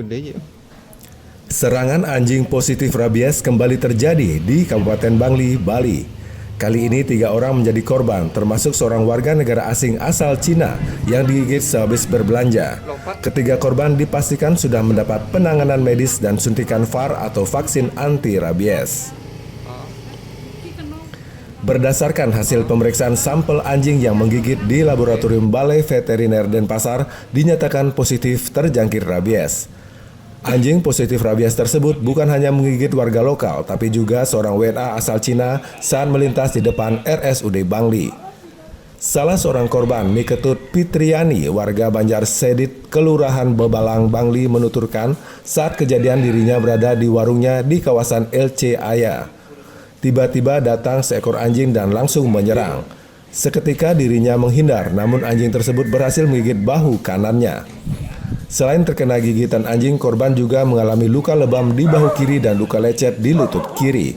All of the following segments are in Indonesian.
bendanya. Serangan anjing positif rabies kembali terjadi di Kabupaten Bangli, Bali. Kali ini 3 orang menjadi korban, termasuk seorang warga negara asing asal Cina yang digigit sehabis berbelanja. Ketiga korban dipastikan sudah mendapat penanganan medis dan suntikan VAR atau vaksin anti rabies. Berdasarkan hasil pemeriksaan sampel anjing yang menggigit di Laboratorium Balai Veteriner Denpasar, dinyatakan positif terjangkit rabies. Anjing positif rabies tersebut bukan hanya menggigit warga lokal, tapi juga seorang WNA asal Cina saat melintas di depan RSUD Bangli. Salah seorang korban, Miketut Pitriani, warga Banjar Sedit, Kelurahan Bebalang, Bangli, menuturkan saat kejadian dirinya berada di warungnya di kawasan LC Aya. Tiba-tiba datang seekor anjing dan langsung menyerang. Seketika dirinya menghindar, namun anjing tersebut berhasil menggigit bahu kanannya. Selain terkena gigitan anjing, korban juga mengalami luka lebam di bahu kiri dan luka lecet di lutut kiri.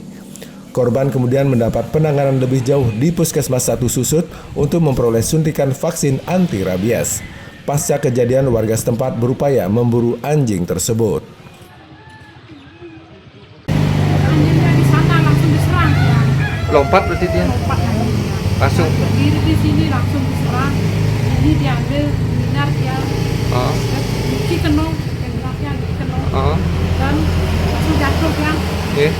Korban kemudian mendapat penanganan lebih jauh di Puskesmas 1 Susut untuk memperoleh suntikan vaksin anti rabies. Pasca kejadian, warga setempat berupaya memburu anjing tersebut. Anjingnya di sana langsung diserang. Lompat berarti dia? Lompat anjingnya. Langsung? Berdiri di sini langsung diserang. Ini diambil minar dia. Di kenong, tembaknya di kenong. Dan langsung jatuh ya. Iya.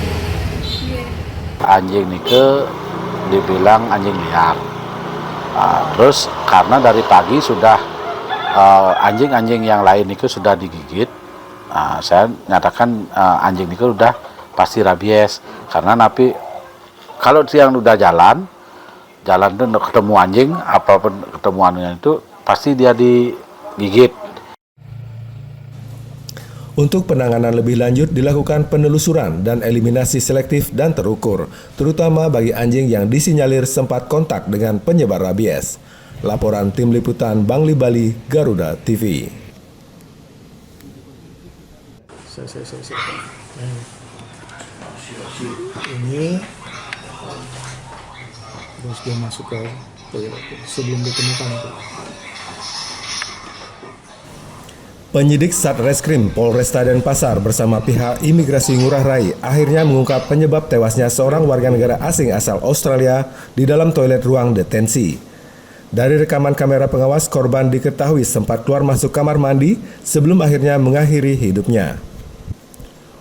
Anjing nike dibilang anjing liar. Terus karena dari pagi sudah anjing-anjing yang lain nike sudah digigit, saya nyatakan anjing nike udah pasti rabies. Karena napi kalau yang udah jalan tuh ketemu anjing, apapun ketemu anunya itu pasti dia digigit. Untuk penanganan lebih lanjut dilakukan penelusuran dan eliminasi selektif dan terukur, terutama bagi anjing yang disinyalir sempat kontak dengan penyebar rabies. Laporan Tim Liputan Bangli Bali, Garuda TV. Ini terus dia masuk ke toilet sebelum ditemukan itu. Penyidik Satreskrim Polresta Denpasar bersama pihak imigrasi Ngurah Rai akhirnya mengungkap penyebab tewasnya seorang warga negara asing asal Australia di dalam toilet ruang detensi. Dari rekaman kamera pengawas, korban diketahui sempat keluar masuk kamar mandi sebelum akhirnya mengakhiri hidupnya.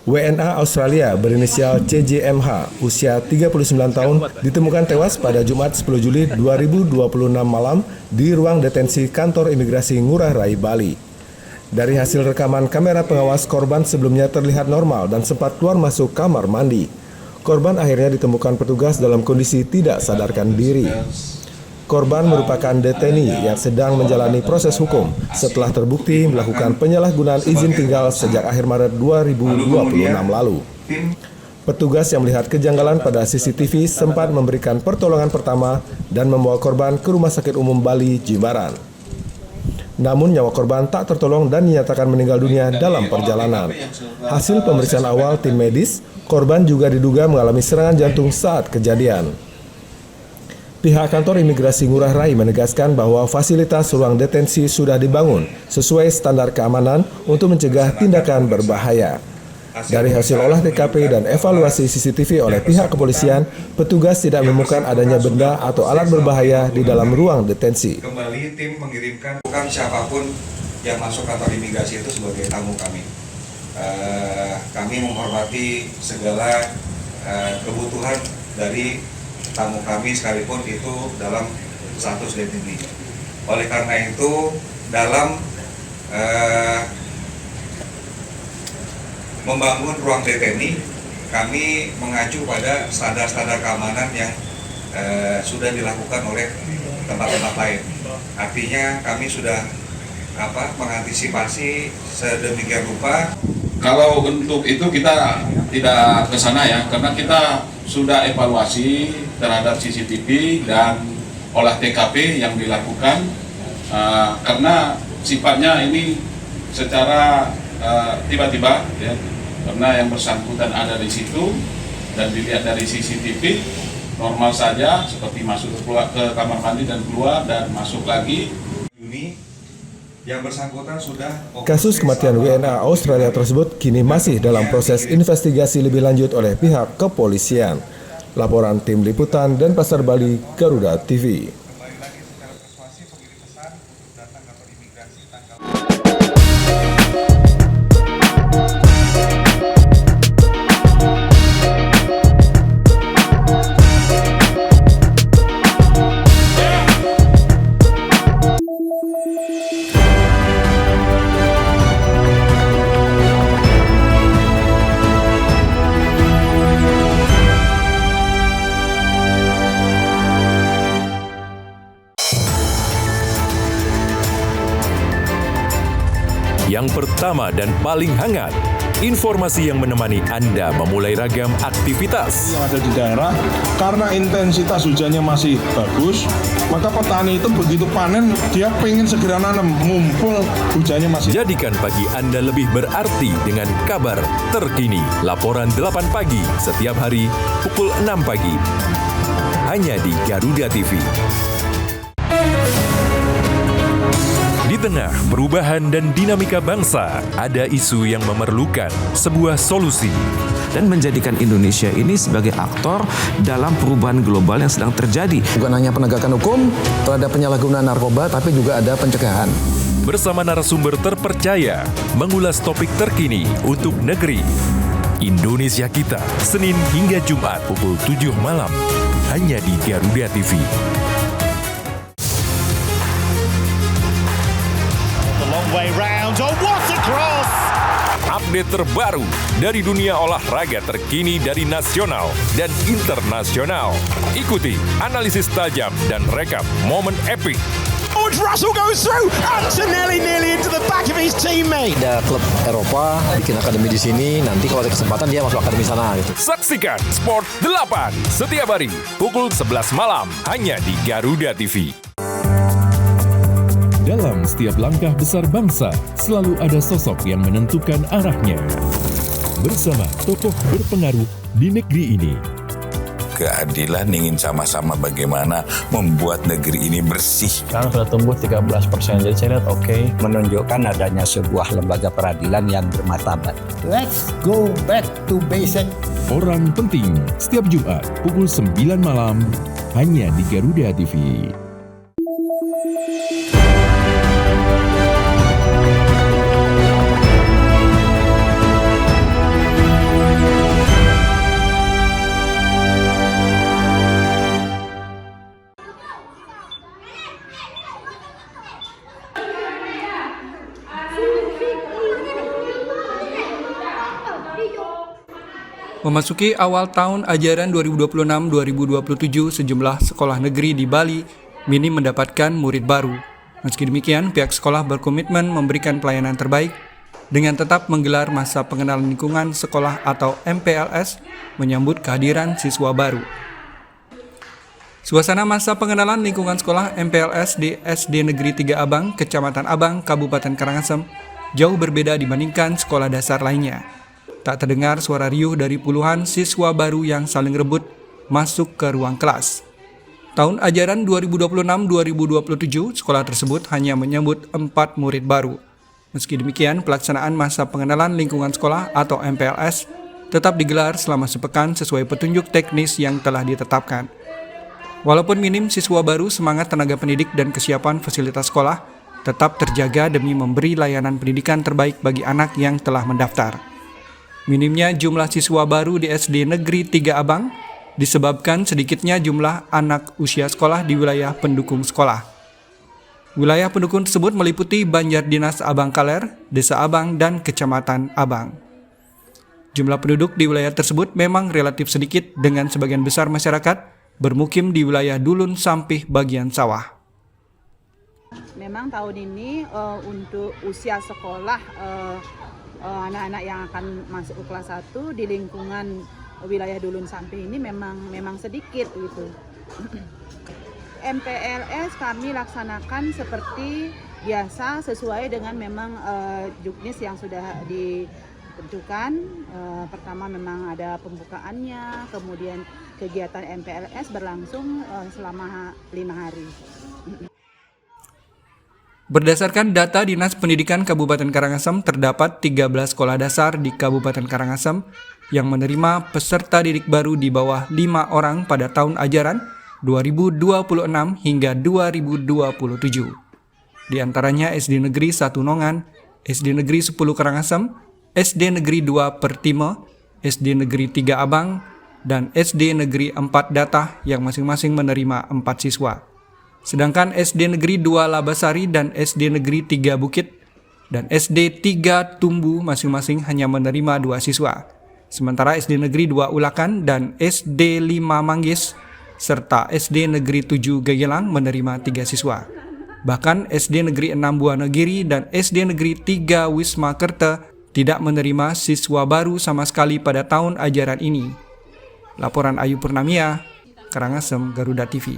WNA Australia berinisial CJMH, usia 39 tahun, ditemukan tewas pada Jumat 10 Juli 2026 malam di ruang detensi kantor imigrasi Ngurah Rai, Bali. Dari hasil rekaman kamera pengawas, korban sebelumnya terlihat normal dan sempat keluar masuk kamar mandi. Korban akhirnya ditemukan petugas dalam kondisi tidak sadarkan diri. Korban merupakan deteni yang sedang menjalani proses hukum setelah terbukti melakukan penyalahgunaan izin tinggal sejak akhir Maret 2026 lalu. Petugas yang melihat kejanggalan pada CCTV sempat memberikan pertolongan pertama dan membawa korban ke Rumah Sakit Umum Bali, Jimbaran. Namun nyawa korban tak tertolong dan dinyatakan meninggal dunia dalam perjalanan. Hasil pemeriksaan awal tim medis, korban juga diduga mengalami serangan jantung saat kejadian. Pihak kantor imigrasi Ngurah Rai menegaskan bahwa fasilitas ruang detensi sudah dibangun sesuai standar keamanan untuk mencegah tindakan berbahaya. Dari hasil olah TKP dan evaluasi CCTV oleh pihak kepolisian, petugas tidak menemukan adanya benda atau alat berbahaya di dalam ruang detensi. Kembali tim mengirimkan bukan siapapun yang masuk kantor imigrasi itu sebagai tamu kami. Kami menghormati segala kebutuhan dari tamu kami sekalipun itu dalam status deteni. Oleh karena itu dalam membangun ruang deteni, kami mengacu pada standar-standar keamanan yang sudah dilakukan oleh tempat-tempat lain. Artinya kami sudah mengantisipasi sedemikian rupa. Kalau untuk itu kita tidak ke sana ya, karena kita sudah evaluasi terhadap CCTV dan olah TKP yang dilakukan, karena sifatnya ini secara tiba-tiba ya, karena yang bersangkutan ada di situ dan dilihat dari CCTV normal saja, seperti masuk ke kamar mandi dan keluar dan masuk lagi. Juni yang bersangkutan sudah Kasus kematian WNA Australia tersebut kini masih dalam proses investigasi lebih lanjut oleh pihak kepolisian. Laporan tim liputan Denpasar Bali, Garuda TV. kembali lagi secara persuasif mengirim pesan untuk datang kantor imigrasi tanggal Yang pertama dan paling hangat, informasi yang menemani Anda memulai ragam aktivitas. Yang ada di daerah, karena intensitas hujannya masih bagus, maka petani itu begitu panen, dia pengen segera nanam, mumpul hujannya masih. Jadikan pagi Anda lebih berarti dengan kabar terkini. Laporan 8 pagi setiap hari pukul 6 pagi. Hanya di Garuda TV. Di tengah perubahan dan dinamika bangsa, ada isu yang memerlukan sebuah solusi. Dan menjadikan Indonesia ini sebagai aktor dalam perubahan global yang sedang terjadi. Bukan hanya penegakan hukum terhadap penyalahgunaan narkoba, tapi juga ada pencegahan. Bersama narasumber terpercaya, mengulas topik terkini untuk negeri. Indonesia Kita, Senin hingga Jumat pukul 7 malam. Hanya di Garuda TV. Way round. Oh, what a cross! Update terbaru dari dunia olahraga terkini dari nasional dan internasional. Ikuti analisis tajam dan rekap momen epik. George Russell goes through. Antonelli nearly into the back of his teammate. Ada klub Eropa bikin akademi di sini. Nanti kalau ada kesempatan dia masuk akademi sana. Gitu. Saksikan Sport 8 setiap hari pukul 11 malam hanya di Garuda TV. Dalam setiap langkah besar bangsa, selalu ada sosok yang menentukan arahnya. Bersama tokoh berpengaruh di negeri ini. Keadilan ingin sama-sama bagaimana membuat negeri ini bersih. Sekarang sudah tumbuh 13%, jadi saya lihat oke. Menunjukkan adanya sebuah lembaga peradilan yang bermartabat. Let's go back to basic. Orang penting, setiap Jumat pukul 9 malam, hanya di Garuda TV. Memasuki awal tahun ajaran 2026-2027, sejumlah sekolah negeri di Bali minim mendapatkan murid baru. Meski demikian, pihak sekolah berkomitmen memberikan pelayanan terbaik dengan tetap menggelar masa pengenalan lingkungan sekolah atau MPLS menyambut kehadiran siswa baru. Suasana masa pengenalan lingkungan sekolah MPLS di SD Negeri 3 Abang, Kecamatan Abang, Kabupaten Karangasem jauh berbeda dibandingkan sekolah dasar lainnya. Tak terdengar suara riuh dari puluhan siswa baru yang saling rebut masuk ke ruang kelas. Tahun ajaran 2026-2027, sekolah tersebut hanya menyambut 4 murid baru. Meski demikian, pelaksanaan masa pengenalan lingkungan sekolah atau MPLS tetap digelar selama sepekan sesuai petunjuk teknis yang telah ditetapkan. Walaupun minim siswa baru, semangat tenaga pendidik dan kesiapan fasilitas sekolah tetap terjaga demi memberi layanan pendidikan terbaik bagi anak yang telah mendaftar. Minimnya jumlah siswa baru di SD Negeri 3 Abang disebabkan sedikitnya jumlah anak usia sekolah di wilayah pendukung sekolah. Wilayah pendukung tersebut meliputi Banjar Dinas Abang Kaler, Desa Abang, dan Kecamatan Abang. Jumlah penduduk di wilayah tersebut memang relatif sedikit dengan sebagian besar masyarakat bermukim di wilayah Dulun Sampih bagian sawah. Memang tahun ini untuk usia sekolah anak-anak yang akan masuk ke kelas 1 di lingkungan wilayah Dulun Sampih ini memang sedikit gitu. MPLS kami laksanakan seperti biasa sesuai dengan memang juknis yang sudah ditentukan. Pertama memang ada pembukaannya, kemudian kegiatan MPLS berlangsung selama 5 hari. Berdasarkan data Dinas Pendidikan Kabupaten Karangasem, terdapat 13 sekolah dasar di Kabupaten Karangasem yang menerima peserta didik baru di bawah 5 orang pada tahun ajaran 2026 hingga 2027. Di antaranya SD Negeri 1 Nongan, SD Negeri 10 Karangasem, SD Negeri 2 Pertime, SD Negeri 3 Abang, dan SD Negeri 4 Datah yang masing-masing menerima 4 siswa. Sedangkan SD Negeri 2 Labasari dan SD Negeri 3 Bukit dan SD 3 Tumbu masing-masing hanya menerima 2 siswa. Sementara SD Negeri 2 Ulakan dan SD 5 Manggis serta SD Negeri 7 Gegelang menerima 3 siswa. Bahkan SD Negeri 6 Buanegiri dan SD Negeri 3 Wisma Kerta tidak menerima siswa baru sama sekali pada tahun ajaran ini. Laporan Ayu Purnamia, Karangasem, Garuda TV.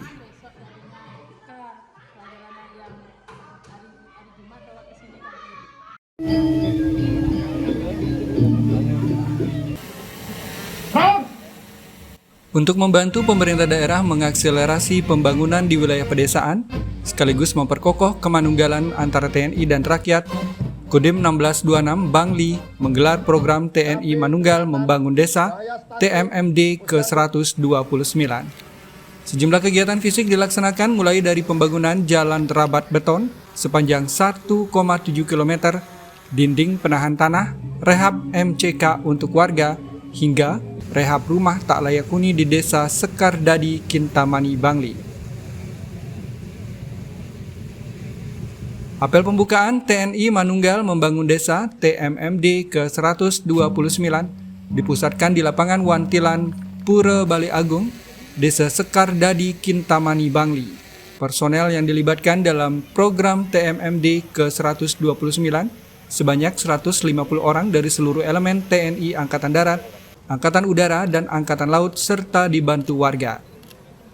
Untuk membantu pemerintah daerah mengakselerasi pembangunan di wilayah pedesaan, sekaligus memperkokoh kemanunggalan antara TNI dan rakyat, Kodim 1626 Bangli menggelar program TNI Manunggal Membangun Desa TMMD ke-129. Sejumlah kegiatan fisik dilaksanakan mulai dari pembangunan jalan rabat beton sepanjang 1,7 km, dinding penahan tanah, rehab MCK untuk warga, hingga rehab rumah tak layak huni di Desa Sekardadi, Kintamani, Bangli. Apel pembukaan TNI Manunggal Membangun Desa TMMD ke-129 dipusatkan di lapangan Wantilan, Pura Bale Agung, Desa Sekardadi, Kintamani, Bangli. Personel yang dilibatkan dalam program TMMD ke-129 sebanyak 150 orang dari seluruh elemen TNI Angkatan Darat, Angkatan Udara, dan Angkatan Laut serta dibantu warga.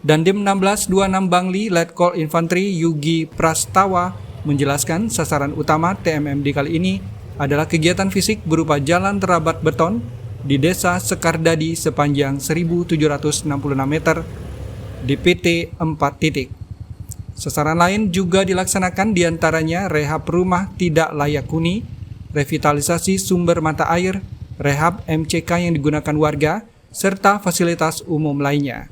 Dandim 1626 Bangli Letkol Infanteri Yugi Prastawa menjelaskan sasaran utama TMMD kali ini adalah kegiatan fisik berupa jalan terabat beton di Desa Sekardadi sepanjang 1.766 meter di PT 4 titik. Sasaran lain juga dilaksanakan diantaranya rehab rumah tidak layak huni, revitalisasi sumber mata air, rehab MCK yang digunakan warga, serta fasilitas umum lainnya.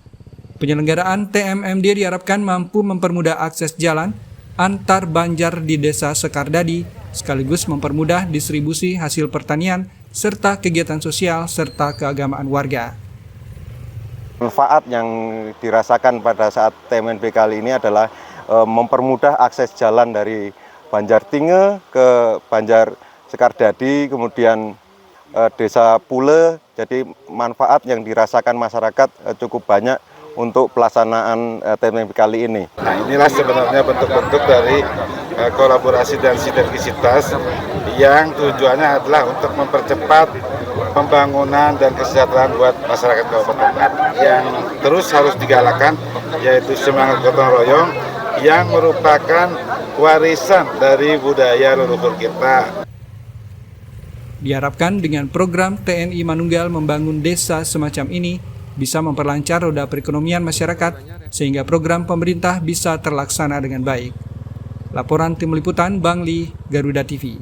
Penyelenggaraan TMMD diharapkan mampu mempermudah akses jalan antar banjar di Desa Sekardadi, sekaligus mempermudah distribusi hasil pertanian serta kegiatan sosial serta keagamaan warga. Manfaat yang dirasakan pada saat TMMD kali ini adalah mempermudah akses jalan dari Banjar Tinge ke Banjar Sekardadi, kemudian Desa Pule. Jadi manfaat yang dirasakan masyarakat cukup banyak untuk pelaksanaan TMMD kali ini. Nah, inilah sebenarnya bentuk-bentuk dari kolaborasi dan sinergisitas yang tujuannya adalah untuk mempercepat pembangunan dan kesejahteraan buat masyarakat kabupaten. Yang terus harus digalakkan yaitu semangat gotong royong yang merupakan warisan dari budaya leluhur kita. Diharapkan dengan program TNI Manunggal Membangun Desa semacam ini bisa memperlancar roda perekonomian masyarakat sehingga program pemerintah bisa terlaksana dengan baik. Laporan Tim Liputan Bangli, Garuda TV.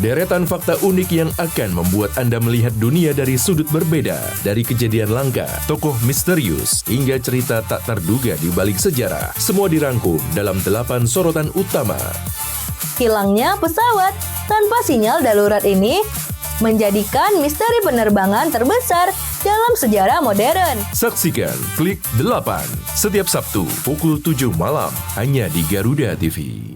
Deretan fakta unik yang akan membuat Anda melihat dunia dari sudut berbeda, dari kejadian langka, tokoh misterius, hingga cerita tak terduga di balik sejarah. Semua dirangkum dalam 8 sorotan utama. Hilangnya pesawat tanpa sinyal darurat ini menjadikan misteri penerbangan terbesar dalam sejarah modern. Saksikan Klik 8 setiap Sabtu pukul 7 malam hanya di Garuda TV.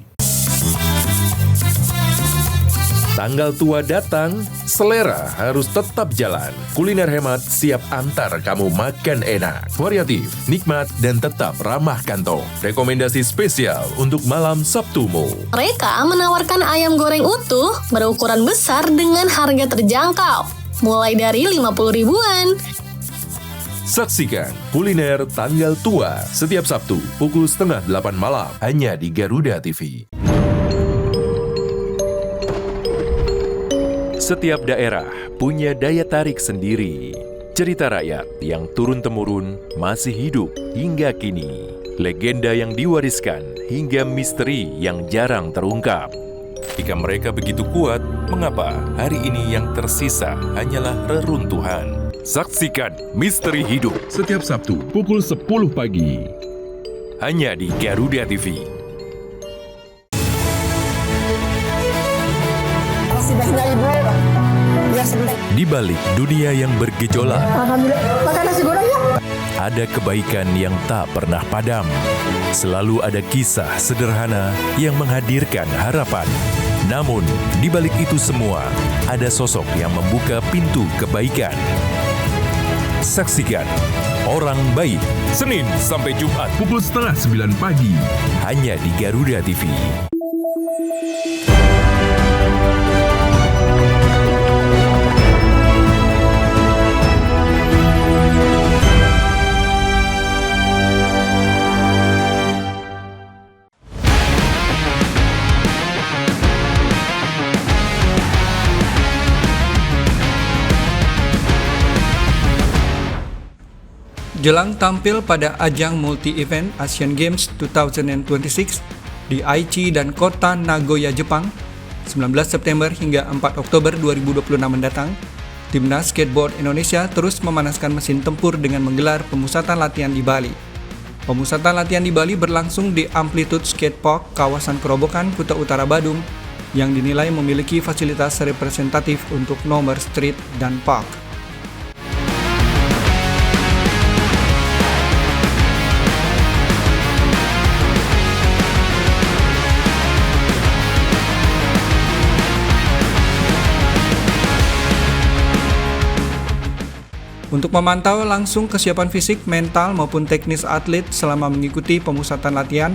Tanggal tua datang, selera harus tetap jalan. Kuliner hemat siap antar kamu makan enak, variatif, nikmat, dan tetap ramah kantong. Rekomendasi spesial untuk malam Sabtumu. Mereka menawarkan ayam goreng utuh berukuran besar dengan harga terjangkau, mulai dari 50 ribuan. Saksikan kuliner tanggal tua setiap Sabtu pukul 7:30 malam hanya di Garuda TV. Setiap daerah punya daya tarik sendiri. Cerita rakyat yang turun-temurun masih hidup hingga kini. Legenda yang diwariskan hingga misteri yang jarang terungkap. Jika mereka begitu kuat, mengapa hari ini yang tersisa hanyalah reruntuhan? Saksikan Misteri Hidup setiap Sabtu pukul 10 pagi. Hanya di Garuda TV. Di balik dunia yang bergejolak, Makan nasi goreng ya? ada kebaikan yang tak pernah padam. Selalu ada kisah sederhana yang menghadirkan harapan. Namun, di balik itu semua, ada sosok yang membuka pintu kebaikan. Saksikan Orang Baik, Senin sampai Jumat pukul 8:30 pagi. Hanya di Garuda TV. Jelang tampil pada ajang multi-event Asian Games 2026 di Aichi dan kota Nagoya, Jepang, 19 September hingga 4 Oktober 2026 mendatang, Timnas Skateboard Indonesia terus memanaskan mesin tempur dengan menggelar pemusatan latihan di Bali. Pemusatan latihan di Bali berlangsung di Amplitude Skate Park, kawasan Kerobokan, Kuta Utara, Badung, yang dinilai memiliki fasilitas representatif untuk nomor street dan park. Untuk memantau langsung kesiapan fisik, mental, maupun teknis atlet selama mengikuti pemusatan latihan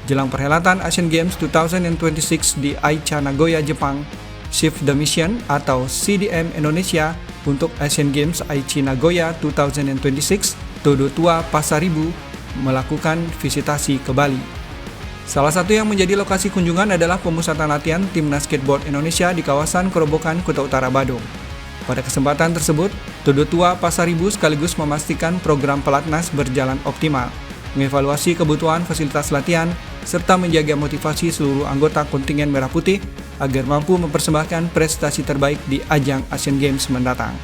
jelang perhelatan Asian Games 2026 di Aichi, Nagoya, Jepang, Shift the Mission atau CDM Indonesia untuk Asian Games Aichi Nagoya 2026, Todo Tua Pasaribu melakukan visitasi ke Bali. Salah satu yang menjadi lokasi kunjungan adalah pemusatan latihan Timnas Skateboard Indonesia di kawasan Kerobokan, Kuta Utara, Badung. Pada kesempatan tersebut, Todo Tua Pasaribu sekaligus memastikan program pelatnas berjalan optimal, mengevaluasi kebutuhan fasilitas latihan, serta menjaga motivasi seluruh anggota kontingen Merah Putih agar mampu mempersembahkan prestasi terbaik di ajang Asian Games mendatang.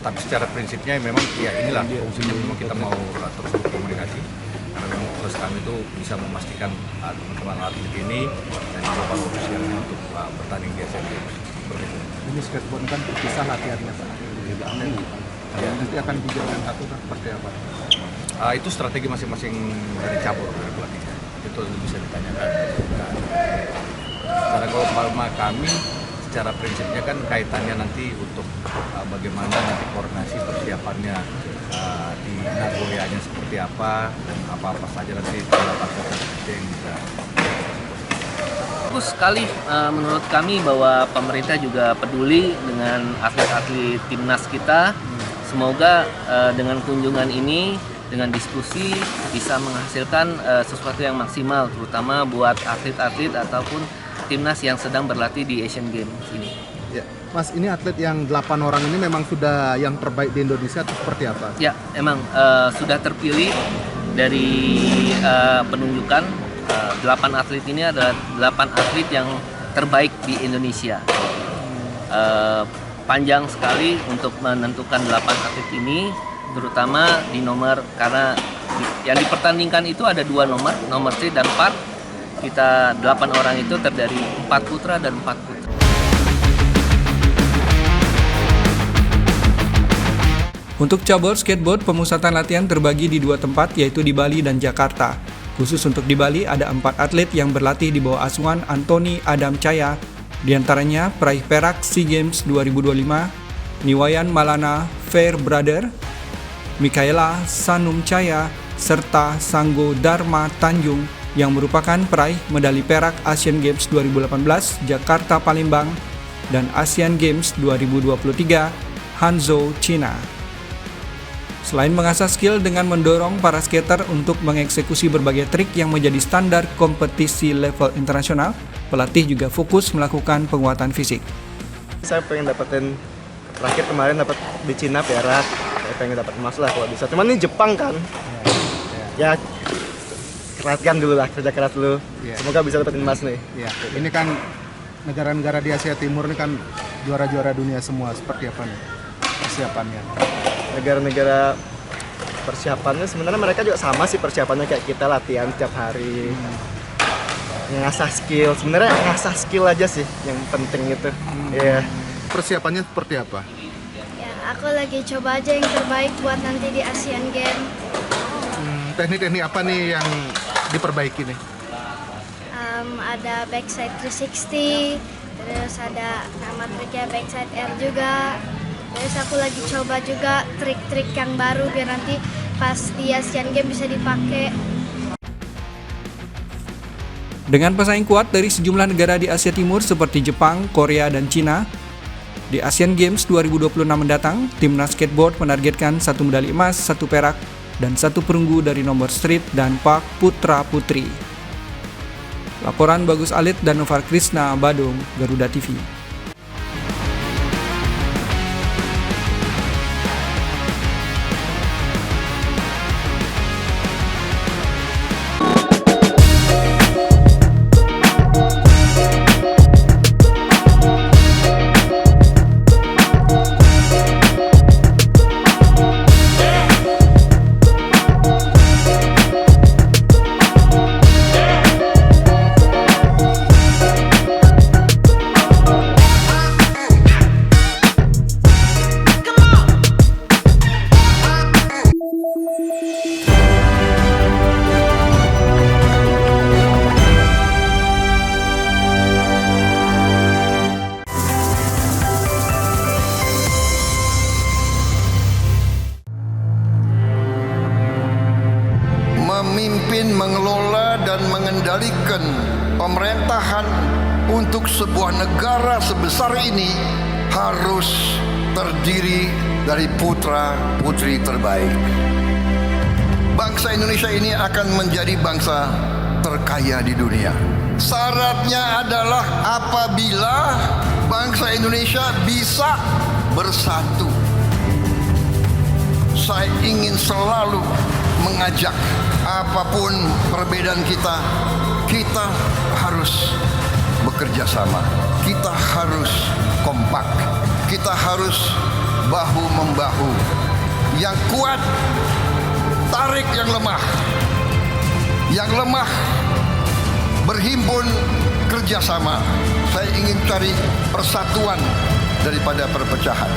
Tapi secara prinsipnya memang ya inilah fungsinya, memang kita mau terus berkomunikasi karena memang terus kami itu bisa memastikan teman-teman atlet ini dan juga para ofisialnya untuk bertanding di Asian Games. Ini skateboard kan terpisah latihannya Pak. Nanti akan dijalankan satu seperti apa? Itu strategi masing-masing dari cabur dari pelatihnya. Itu bisa ditanyakan. Karena kalau Palma kami secara prinsipnya kan kaitannya nanti untuk bagaimana nanti koordinasi persiapannya di Nagoya-nya seperti apa dan apa-apa saja nanti dapatkan yang bisa. Bagus sekali menurut kami bahwa pemerintah juga peduli dengan atlet-atlet timnas kita. Semoga dengan kunjungan ini, dengan diskusi bisa menghasilkan sesuatu yang maksimal, terutama buat atlet-atlet ataupun timnas yang sedang berlatih di Asian Games ini. Ya, Mas, ini atlet yang 8 orang ini memang sudah yang terbaik di Indonesia atau seperti apa? Ya, emang sudah terpilih dari penunjukan 8 atlet ini adalah 8 atlet yang terbaik di Indonesia. Panjang sekali untuk menentukan 8 atlet ini, terutama di nomor, karena yang dipertandingkan itu ada 2 nomor street dan park. Kita 8 orang itu terdiri 4 putra dan 4 putri. Untuk cabur skateboard, pemusatan latihan terbagi di 2 tempat, yaitu di Bali dan Jakarta. Khusus untuk di Bali ada 4 atlet yang berlatih di bawah asuhan Antoni Adam Caya, diantaranya peraih perak SEA Games 2025, Niwayan Malana Fair Brother, Mikaela Sanum Caya, serta Sanggo Dharma Tanjung yang merupakan peraih medali perak Asian Games 2018 Jakarta Palembang dan Asian Games 2023 Hangzhou, China. Selain mengasah skill dengan mendorong para skater untuk mengeksekusi berbagai trik yang menjadi standar kompetisi level internasional, pelatih juga fokus melakukan penguatan fisik. Saya pengen dapetin, terakhir kemarin dapat di Cina perak, saya pengen dapat emas lah kalau bisa. Cuman ini Jepang kan, ya keraskan dulu lah, kerja keras dulu. Semoga bisa dapetin emas nih. Ini kan negara-negara di Asia Timur ini kan juara-juara dunia semua. Seperti apa nih persiapannya? Negara-negara persiapannya sebenarnya mereka juga sama sih persiapannya kayak kita, latihan setiap hari. Ngasah skill, sebenarnya ngasah skill aja sih yang penting itu. Persiapannya seperti apa? Ya, aku lagi coba aja yang terbaik buat nanti di Asian Games. Teknik-teknik apa nih yang diperbaiki nih? Ada backside 360, terus ada nama triknya backside air juga. Terus aku lagi coba juga trik-trik yang baru biar nanti pas di Asian Games bisa dipakai. Dengan pesaing kuat dari sejumlah negara di Asia Timur seperti Jepang, Korea, dan Cina, di Asian Games 2026 mendatang, timnas skateboard menargetkan 1 medali emas, 1 perak, dan 1 perunggu dari nomor street dan park putra-putri. Laporan Bagus Alit dan Novar Krisna, Badung, Garuda TV. memimpin, mengelola, dan mengendalikan pemerintahan untuk sebuah negara sebesar ini harus terdiri dari putra-putri terbaik. Bangsa Indonesia ini akan menjadi bangsa terkaya di dunia. Syaratnya adalah apabila bangsa Indonesia bisa bersatu. Saya ingin selalu mengajak, apapun perbedaan kita, kita harus bekerja sama, kita harus kompak, kita harus bahu-membahu. Yang kuat tarik yang lemah, yang lemah berhimpun kerjasama. Saya ingin cari persatuan daripada perpecahan.